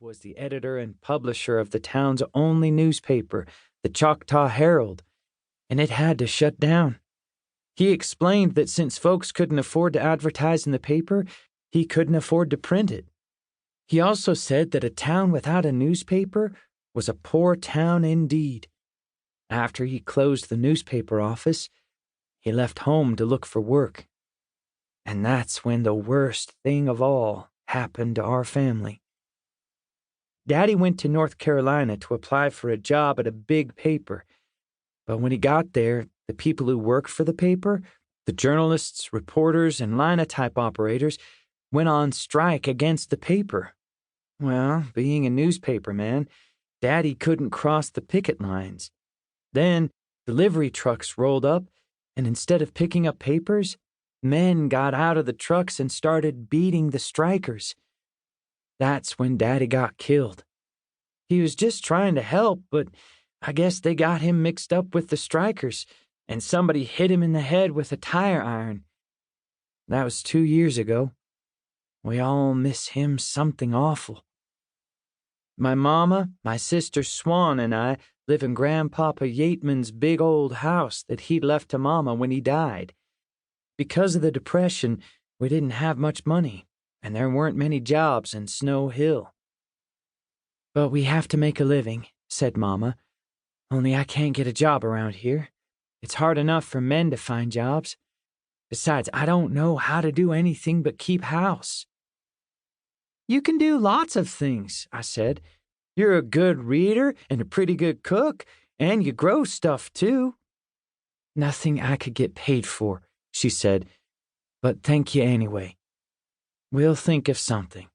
was the editor and publisher of the town's only newspaper, the Choctaw Herald, and it had to shut down. He explained that since folks couldn't afford to advertise in the paper, he couldn't afford to print it. He also said that a town without a newspaper was a poor town indeed. After he closed the newspaper office, he left home to look for work. And that's when the worst thing of all happened to our family. Daddy went to North Carolina to apply for a job at a big paper. But when he got there, the people who worked for the paper, the journalists, reporters, and linotype operators, went on strike against the paper. Well, being a newspaper man, Daddy couldn't cross the picket lines. Then delivery trucks rolled up, and instead of picking up papers, men got out of the trucks and started beating the strikers. That's when Daddy got killed. He was just trying to help, but I guess they got him mixed up with the strikers, and somebody hit him in the head with a tire iron. That was 2 years ago. We all miss him something awful. My mama, my sister Swan, and I live in Grandpapa Yateman's big old house that he'd left to Mama when he died. Because of the Depression, we didn't have much money, and there weren't many jobs in Snow Hill. But we have to make a living, said Mama. Only I can't get a job around here. It's hard enough for men to find jobs. Besides, I don't know how to do anything but keep house. You can do lots of things, I said. You're a good reader and a pretty good cook, and you grow stuff, too. Nothing I could get paid for, she said, but thank you anyway. We'll think of something.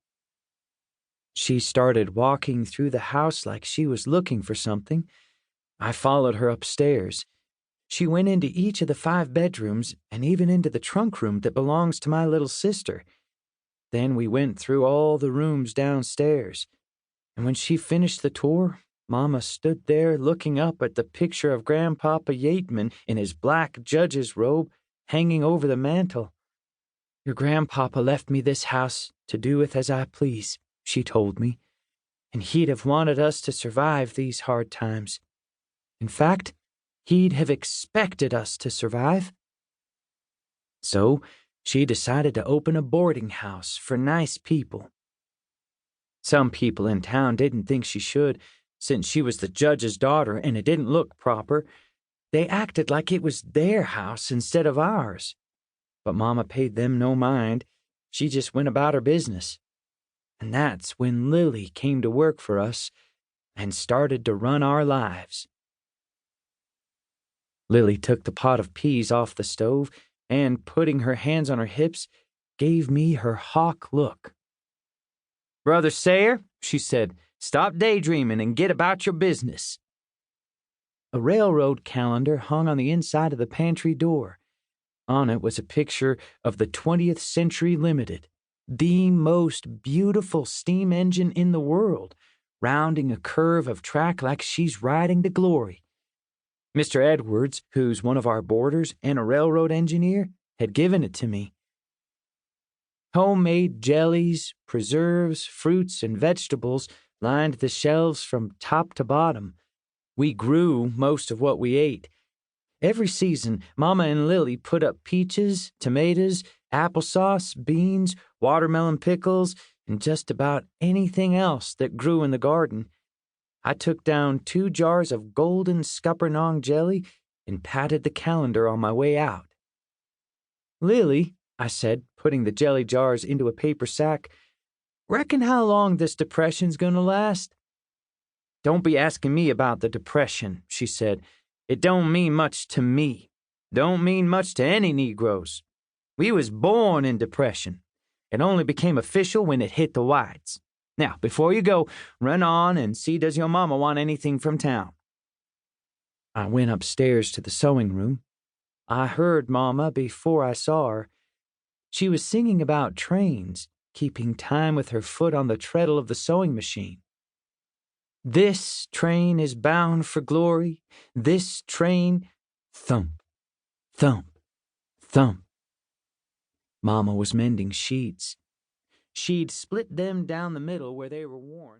She started walking through the house like she was looking for something. I followed her upstairs. She went into each of the 5 bedrooms and even into the trunk room that belongs to my little sister. Then we went through all the rooms downstairs. And when she finished the tour, Mama stood there looking up at the picture of Grandpapa Yateman in his black judge's robe hanging over the mantel. Your grandpapa left me this house to do with as I please, she told me, and he'd have wanted us to survive these hard times. In fact, he'd have expected us to survive. So she decided to open a boarding house for nice people. Some people in town didn't think she should, since she was the judge's daughter and it didn't look proper. They acted like it was their house instead of ours. But Mama paid them no mind. She just went about her business. And that's when Lily came to work for us and started to run our lives. Lily took the pot of peas off the stove and, putting her hands on her hips, gave me her hawk look. Brother Sayre, she said, stop daydreaming and get about your business. A railroad calendar hung on the inside of the pantry door. On it was a picture of the 20th Century Limited, the most beautiful steam engine in the world, rounding a curve of track like she's riding to glory. Mr. Edwards, who's one of our boarders and a railroad engineer, had given it to me. Homemade jellies, preserves, fruits, and vegetables lined the shelves from top to bottom. We grew most of what we ate. Every season, Mama and Lily put up peaches, tomatoes, applesauce, beans, watermelon pickles, and just about anything else that grew in the garden. I took down 2 jars of golden scuppernong jelly and patted the calendar on my way out. Lily, I said, putting the jelly jars into a paper sack, reckon how long this depression's gonna last? Don't be asking me about the depression, she said. It don't mean much to me. Don't mean much to any Negroes. We was born in depression. It only became official when it hit the whites. Now, before you go, run on and see does your mama want anything from town. I went upstairs to the sewing room. I heard Mama before I saw her. She was singing about trains, keeping time with her foot on the treadle of the sewing machine. This train is bound for glory. This train, thump, thump, thump. Mama was mending sheets. She'd split them down the middle where they were worn.